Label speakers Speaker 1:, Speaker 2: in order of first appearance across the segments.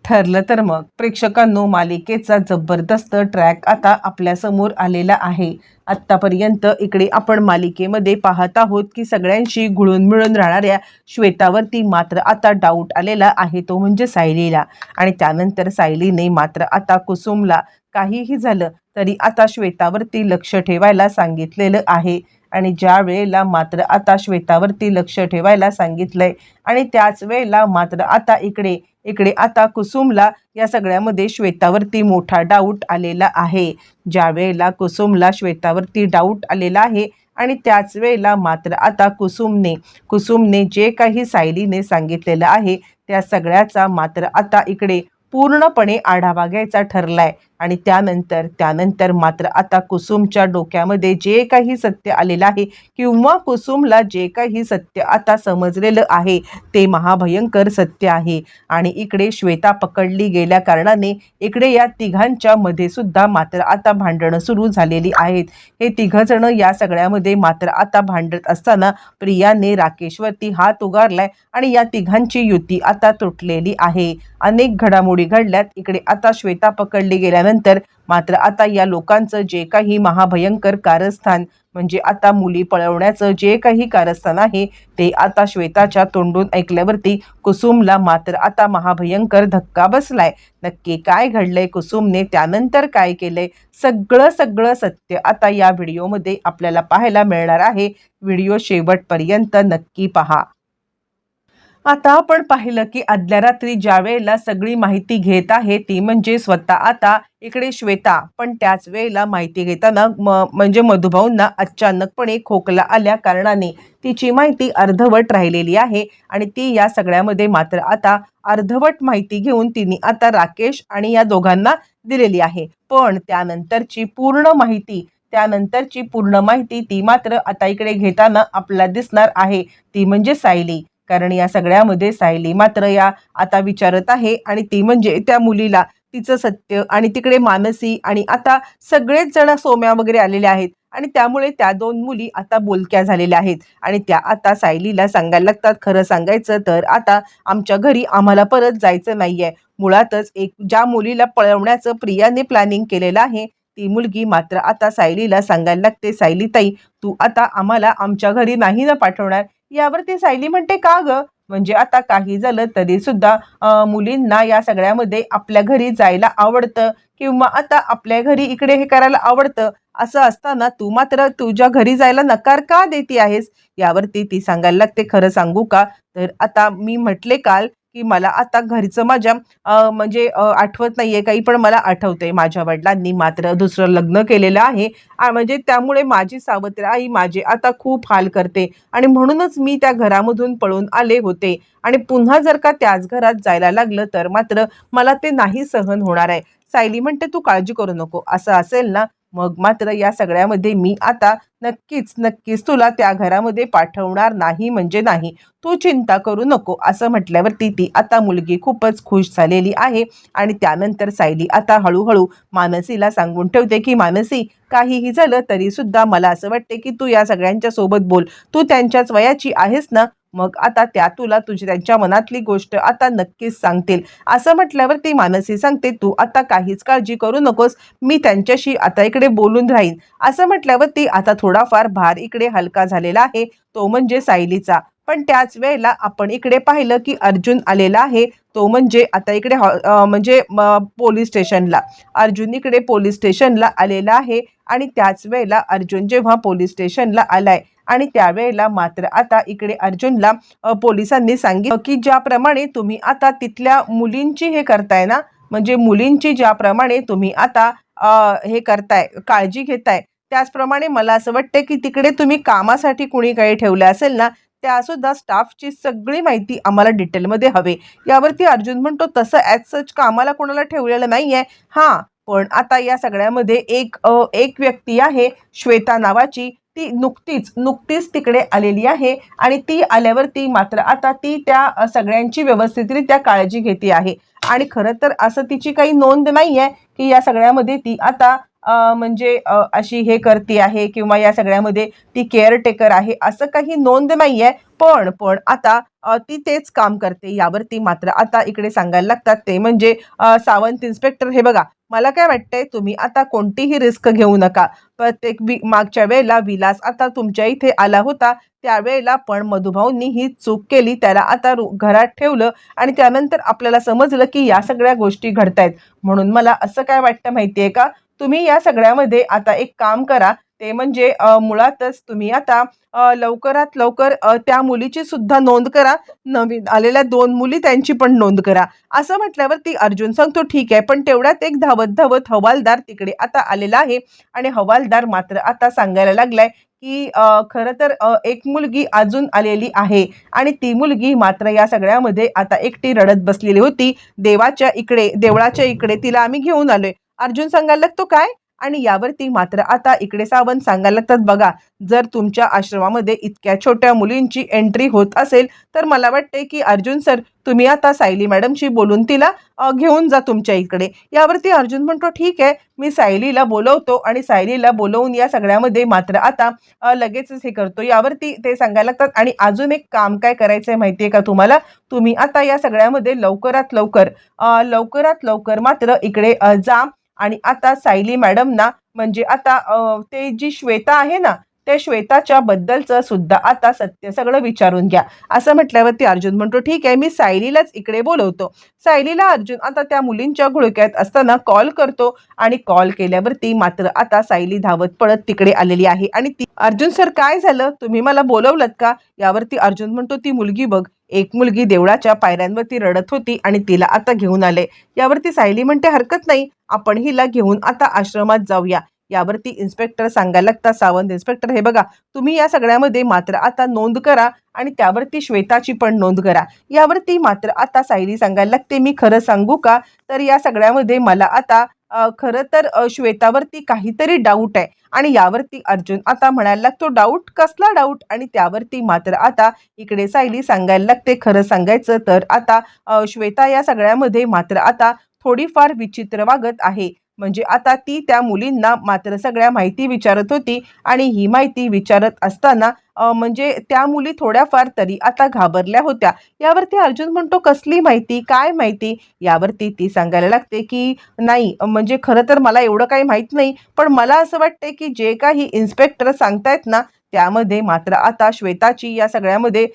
Speaker 1: ठरलं तर मग प्रेक्षकांनो, मालिकेचा जबरदस्त ट्रॅक आता आपल्यासमोर आलेला आहे. आत्तापर्यंत इकडे आपण मालिकेमध्ये पाहत आहोत की सगळ्यांशी घुळून मिळून राहणाऱ्या श्वेतावरती मात्र आता डाऊट आलेला आहे, तो म्हणजे सायलीला. आणि त्यानंतर सायलीने मात्र आता कुसुमला काहीही झालं तरी आता श्वेतावरती लक्ष ठेवायला सांगितलेलं आहे. आणि ज्या वेळेला मात्र आता श्वेतावरती लक्ष ठेवायला सांगितलंय आणि त्याच वेळेला मात्र आता इकडे इकडे आता कुसुमला या सगळ्यामध्ये श्वेतावरती मोठा डाऊट आलेला आहे. ज्या वेळेला कुसुमला श्वेतावरती डाऊट आलेला आहे आणि त्याच वेळेला मात्र आता कुसुमने जे काही सायलीने सांगितलेलं आहे त्या सगळ्याचा मात्र आता इकडे पूर्णपणे आढावा घ्यायचा ठरलाय. आणि त्यानंतर मात्र आता कुसुमच्या डोक्यामध्ये जे काही सत्य आलेलं आहे किंवा कुसुमला जे काही सत्य आता समजलेलं आहे ते महाभयंकर सत्य आहे. आणि इकडे श्वेता पकडली गेल्या कारणाने इकडे या तिघांच्या मध्ये सुद्धा मात्र आता भांडणं सुरू झालेली आहेत. हे तिघजण या सगळ्यामध्ये मात्र आता भांडत असताना प्रियाने राकेशवरती हात उगारलाय आणि या तिघांची युती आता तुटलेली आहे. अनेक घडामोडी घडल्यात. इकडे आता श्वेता पकडली गेल्यानंतर मात्र आता या लोकांचं जे काही महाभयंकर कारस्थान म्हणजे आता मुली पळवण्याचं जे काही कारस्थान आहे ते आता श्वेताच्या तोंडून ऐकल्यावरती कुसुमला मात्र आता महाभयंकर धक्का बसलाय. नक्की काय घडलंय, कुसुमने त्यानंतर काय केलंय, सगळं सत्य आता या व्हिडिओमध्ये आपल्याला पाहायला मिळणार आहे. व्हिडिओ शेवटपर्यंत नक्की पहा. आता आपण पाहिलं की आदल्या रात्री ज्या वेळेला सगळी माहिती घेत आहे ती म्हणजे स्वतः आता इकडे श्वेता, पण त्याच वेळेला माहिती घेताना म्हणजे मधुभाऊंना अचानकपणे खोकला आल्या कारणाने तिची माहिती अर्धवट राहिलेली आहे. आणि ती या सगळ्यामध्ये मात्र आता अर्धवट माहिती घेऊन तिने आता राकेश आणि या दोघांना दिलेली आहे. पण त्यानंतरची पूर्ण माहिती ती मात्र आता इकडे घेताना आपल्याला दिसणार आहे, ती म्हणजे सायली. कारण या सगळ्यामध्ये सायली मात्र या आता विचारत आहे आणि ती म्हणजे त्या मुलीला तिचं सत्य. आणि तिकडे मानसी आणि आता सगळेच जण सोम्या वगैरे आलेले आहेत आणि त्यामुळे त्या दोन मुली आता बोलक्या झालेल्या आहेत. आणि त्या आता सायलीला सांगायला लागतात, खरं सांगायचं तर आता आमच्या घरी आम्हाला परत जायचं नाहीये. मुळातच ज्या मुलीला पळवण्याचं प्रियाने प्लॅनिंग केलेलं आहे ती मुलगी मात्र आता सायलीला सांगायला लागते, सायली ताई तू आता आम्हाला आमच्या घरी नाही ना पाठवणार. यावरती सायली म्हणते, का ग, म्हणजे आता काही झालं तरी सुद्धा मुलींना या सगळ्यामध्ये आपल्या घरी जायला आवडतं किंवा आता आपल्या घरी इकडे हे करायला आवडतं. असं असताना तू मात्र तुझ्या घरी जायला नकार का देती आहेस. यावरती ती सांगायला लागते, खरं सांगू का, तर आता मी म्हटले काल की मला आता घरचं माझ्या म्हणजे आठवत नाहीये काही, पण मला आठवतंय माझ्या वडिलांनी मात्र दुसरं लग्न केलेलं आहे. म्हणजे त्यामुळे माझी सावत्र आई माझे आता खूप हाल करते आणि म्हणूनच मी त्या घरामधून पळून आले होते. आणि पुन्हा जर का त्याच घरात जायला लागलं तर मात्र मला ते नाही सहन होणार आहे. सायली म्हणते, तू काळजी करू नको. असं असेल ना मग मात्र या सगळ्यामध्ये मी आता नक्कीच तुला त्या घरामध्ये पाठवणार नाही म्हणजे नाही. तू चिंता करू नको. असं म्हटल्यावरती ती आता मुलगी खूपच खुश झालेली आहे. आणि त्यानंतर सायली आता हळूहळू मानसीला सांगून ठेवते की मानसी, काहीही झालं तरी सुद्धा मला असं वाटते की तू या सगळ्यांच्या सोबत बोल. तू त्यांच्याच वयाची आहेस ना, मग आता त्या तुला त्यांच्या मनातली गोष्ट आता नक्कीच सांगतील. असं म्हटल्यावर ती मानसी सांगते, तू आता काहीच काळजी करू नकोस, मी त्यांच्याशी आता इकडे बोलून राहीन. असं म्हटल्यावर ती आता थोडाफार भार इकडे हलका झालेला आहे, तो म्हणजे सायलीचा. पण त्याच वेळेला आपण इकडे पाहिलं की अर्जुन आलेला आहे, तो म्हणजे आता इकडे म्हणजे पोलीस स्टेशनला. अर्जुन इकडे पोलीस स्टेशनला आलेला आहे. आणि त्याच वेळेला अर्जुन जेव्हा पोलीस स्टेशनला आलाय आणि त्यावेळेला मात्र आता इकडे अर्जुनला पोलिसांनी सांगितलं की ज्याप्रमाणे तुम्ही आता तिथल्या मुलींची हे करताय ना, म्हणजे मुलींची ज्याप्रमाणे तुम्ही आता हे करताय, काळजी घेताय, त्याचप्रमाणे मला असं वाटतं की तिकडे तुम्ही कामासाठी कुणी काही ठेवलं असेल ना, त्यासुद्धा स्टाफची सगळी माहिती आम्हाला डिटेलमध्ये हवे. यावरती अर्जुन म्हणतो, तसं ॲज सच कामाला कोणाला ठेवलेलं नाहीये. हां, पण आता या सगळ्यामध्ये एक व्यक्ती आहे श्वेता नावाची, ती नुकतीच तिकडे आलेली आहे. आणि ती आल्यावरती मात्र आता ती त्या सगळ्यांची व्यवस्थितरित्या काळजी घेते आहे. आणि खरं तर असं तिची काही नोंद नाही आहे की या सगळ्यामध्ये ती आता म्हणजे अशी हे करते आहे किंवा या सगळ्यामध्ये ती केअरटेकर आहे असं काही नोंद नाहीये. पण पण आता ती तेच काम करते यावरती मात्र आता इकडे सांगायला लागतात ते म्हणजे सावंत इन्स्पेक्टर. हे बघा, मला काय वाटतंय तुम्ही आता कोणतीही रिस्क घेऊ नका. प्रत्येक मागच्या वेळेला विलास आता तुमच्या इथे आला होता त्यावेळेला पण मधुभाऊंनी ही चूक केली, त्याला आता घरात ठेवलं आणि त्यानंतर आपल्याला समजलं की या सगळ्या गोष्टी घडतायत. म्हणून मला असं काय वाटतं माहितीये का, तुम्ही या सगळ्यामध्ये आता एक काम करा, ते म्हणजे मुळातच तुम्ही आता लवकरात लवकर त्या मुलीची सुद्धा नोंद करा. नवीन आलेल्या 2 मुली त्यांची पण नोंद करा. असं म्हटल्यावरती अर्जुन सांगतो ठीक आहे. पण तेवढ्यात एक धावत धावत हवालदार तिकडे आता आलेला आहे आणि हवालदार मात्र आता सांगायला लागलाय की खरं तर एक मुलगी अजून आलेली आहे आणि ती मुलगी मात्र या सगळ्यामध्ये आता एकटी रडत बसलेली होती. देवळाच्या इकडे तिला आम्ही घेऊन आलोय. अर्जुन सांगायला लागतो काय? आणि यावरती मात्र आता इकडे सावंत सांगायला लागतात बघा, जर तुमच्या आश्रमामध्ये इतक्या छोट्या मुलींची एंट्री होत असेल तर मला वाटते की अर्जुन सर तुम्ही आता सायली मॅडमशी बोलून तिला घेऊन जा तुमच्या इकडे. यावरती अर्जुन म्हणतो ठीक आहे, मी सायलीला बोलवतो आणि सायलीला बोलवून या सगळ्यामध्ये मात्र आता लगेचच हे करतो. यावरती ते सांगायला लागतात आणि अजून एक काम काय करायचंय माहितीये का तुम्हाला, तुम्ही आता या सगळ्यामध्ये लवकरात लवकर मात्र इकडे जा आणि आता सायली मॅडम ना म्हणजे आता ते जी श्वेता आहे ना त्या श्वेताच्या बद्दलचं सुद्धा आता सत्य सगळं विचारून घ्या. असं म्हटल्यावरती अर्जुन म्हणतो ठीक आहे, मी सायलीलाच इकडे बोलवतो. सायलीला अर्जुन आता त्या मुलींच्या घोळक्यात असताना कॉल करतो आणि कॉल केल्यावरती मात्र आता सायली धावत पळत तिकडे आलेली आहे आणि ती अर्जुन सर काय झालं, तुम्ही मला बोलवलत का? यावरती अर्जुन म्हणतो ती मुलगी बघ, एक मुलगी देवळाच्या पायऱ्यांवरती रडत होती आणि तिला आता घेऊन आले. यावरती सायली म्हणते हरकत नाही, आपण हिला घेऊन आता आश्रमात जाऊया. यावरती इन्स्पेक्टर सांगायला लागतात सावंत इन्स्पेक्टर हे बघा, तुम्ही या सगळ्यामध्ये मात्र आता नोंद करा आणि त्यावरती श्वेताची पण नोंद करा. यावरती मात्र आता सायली सांगायला लागते मी खरं सांगू का, तर या सगळ्यामध्ये मला आता खरं तर श्वेतावरती काहीतरी डाऊट आहे. आणि यावरती अर्जुन आता म्हणायला लागतो डाऊट कसला डाऊट, आणि त्यावरती मात्र आता इकडे सायली सांगायला लागते खरं सांगायचं तर आता श्वेता या सगळ्यामध्ये मात्र आता थोडीफार विचित्र वागत आहे. म्हणजे आता ती त्या मुलींना मात्र सगळ्या माहिती विचारत होती आणि ही माहिती विचारत असताना म्हणजे त्या मुली थोड्याफार तरी आता घाबरल्या होत्या. यावरती अर्जुन म्हणतो कसली माहिती, काय माहिती? यावरती ती सांगायला लागते की नाही म्हणजे खरं तर मला एवढं काही माहित नाही, पण मला असं वाटतंय की जे काही इन्स्पेक्टर सांगतायत ना त्यामध्ये मात्र आता श्वेताची या सगळ्यामध्ये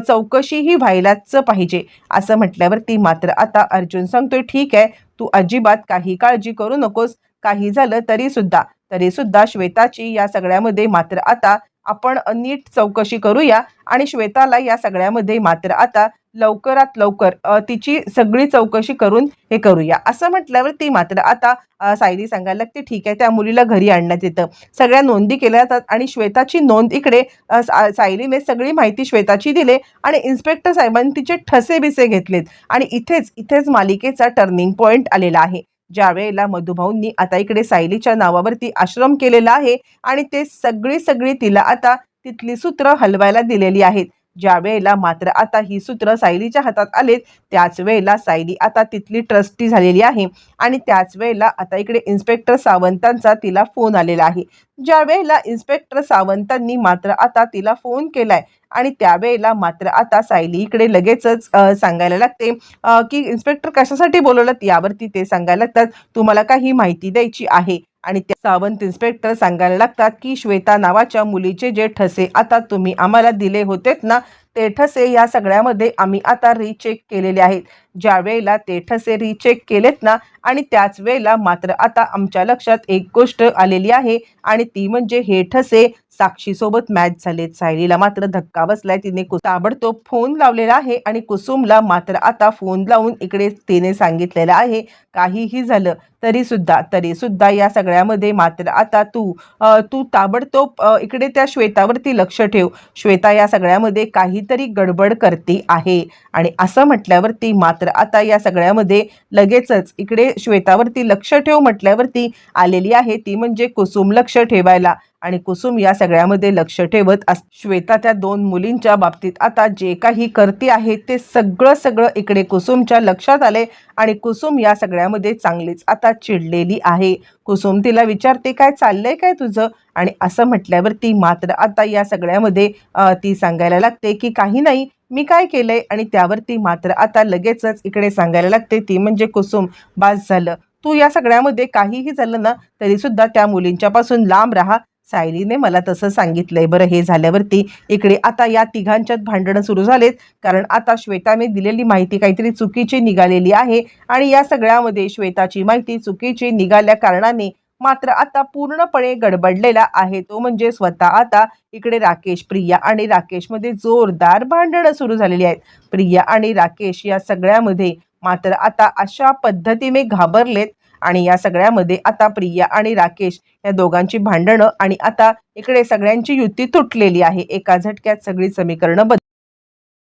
Speaker 1: चौकशी ही व्हायलाच पाहिजे. असं म्हटल्यावरती मात्र आता अर्जुन सांगतोय ठीक आहे, तू अजिबात काही काळजी करू नकोस. काही झालं तरी सुद्धा श्वेताची या सगळ्यामध्ये मात्र आता आपण नीट चौकशी करूया आणि श्वेताला या सगळ्यामध्ये मात्र आता लवकरात लवकर तिची सगळी चौकशी करून हे करूया. असं म्हटल्यावर ती मात्र आता सायली सांगायला लागते ठीक आहे, त्या मुलीला घरी आणण्यात येतं. सगळ्या नोंदी केल्या जातात आणि श्वेताची नोंद इकडे सायलीने सगळी माहिती श्वेताची दिली आणि इन्स्पेक्टर साहेबांनी तिचे ठसे बिसे घेतलेत आणि इथेच मालिकेचा टर्निंग पॉइंट आलेला आहे. ज्या वेळेला मधुभाऊंनी आता इकडे सायलीच्या नावावरती आश्रम केलेला आहे आणि ते सगळी तिला आता तिथली सूत्र हलवायला दिलेली आहेत. ज्या वेळेला मात्र आता ही सूत्र सायलीच्या हातात आलेत त्याच वेळेला सायली आता तिथली ट्रस्टी झालेली आहे आणि त्याच वेळेला आता इकडे इन्स्पेक्टर सावंतांचा तिला फोन आलेला आहे. ज्या वेळेला इन्स्पेक्टर सावंतांनी मात्र आता तिला फोन केलाय आणि त्यावेळेला मात्र आता सायली इकडे लगेचच सांगायला लागते की इन्स्पेक्टर कशासाठी बोलवलं. यावरती ते सांगायला लागतात तुम्हाला काही माहिती द्यायची आहे आणि त्या सावंत इन्स्पेक्टर सांगायला लागतात की श्वेता नावाच्या मुलीचे जे ठसे आता तुम्ही आम्हाला दिले होतेत ना ते ठसे या सगळ्यामध्ये आम्ही आता रिचेक केलेले आहेत. ज्या वेळेला ते ठसे रिचेक केलेत ना आणि त्याच वेळेला मात्र आता आमच्या लक्षात एक गोष्ट आलेली आहे आणि ती म्हणजे हे ठसे साक्षीसोबत मॅच झालेत. सायलीला मात्र धक्का बसलाय. तिने ताबडतोब फोन लावलेला आहे आणि कुसुमला मात्र आता फोन लावून इकडे तिने सांगितलेलं आहे काहीही झालं तरी सुद्धा या सगळ्यामध्ये मात्र आता तू ताबडतोब इकडे त्या श्वेतावरती लक्ष ठेव. श्वेता या सगळ्यामध्ये काहीतरी गडबड करते आहे आणि असं म्हटल्यावरती मात्र आता या सगळ्यामध्ये लगेचच इकडे श्वेतावरती लक्ष ठेव म्हटल्यावरती आलेली आहे ती म्हणजे कुसुम लक्ष ठेवायला. आणि कुसुम या सगळ्यामध्ये लक्ष ठेवत असते. श्वेता त्या दोन मुलींच्या बाबतीत आता जे काही करते आहे ते सगळं इकडे कुसुमच्या लक्षात आले आणि कुसुम या सगळ्यामध्ये चांगलीच आता चिडलेली आहे. कुसुम तिला विचारते, काय चाललंय काय तुझं? आणि असं म्हटल्यावर ती मात्र आता या सगळ्यामध्ये ती सांगायला लागते की काही नाही, मी काय केलंय? आणि त्यावरती मात्र आता लगेचच इकडे सांगायला लागते ती म्हणजे कुसुम, बास झालं, तू या सगळ्यामध्ये काहीही झालं ना तरी सुद्धा त्या मुलींच्या पासून लांब राहा. सायलीने मला तसं सांगितलंय. बरं, हे झाल्यावरती इकडे आता या तिघांच्यात भांडणं सुरू झालेत, कारण आता श्वेताने दिलेली माहिती काहीतरी चुकीची निघालेली आहे आणि या सगळ्यामध्ये श्वेताची माहिती चुकीची निघाल्या कारणाने मात्र आता पूर्णपणे गडबडलेला आहे तो म्हणजे स्वतः. आता इकडे राकेश, प्रिया आणि राकेशमध्ये जोरदार भांडणं सुरू झालेली आहेत. प्रिया आणि राकेश या सगळ्यामध्ये मात्र आता अशा पद्धतीने घाबरलेत आणि या सगळ्यामध्ये आता प्रिया आणि राकेश या दोघांची भांडणं आणि आता इकडे सगळ्यांची युती तुटलेली आहे. एका झटक्यात सगळी समीकरणं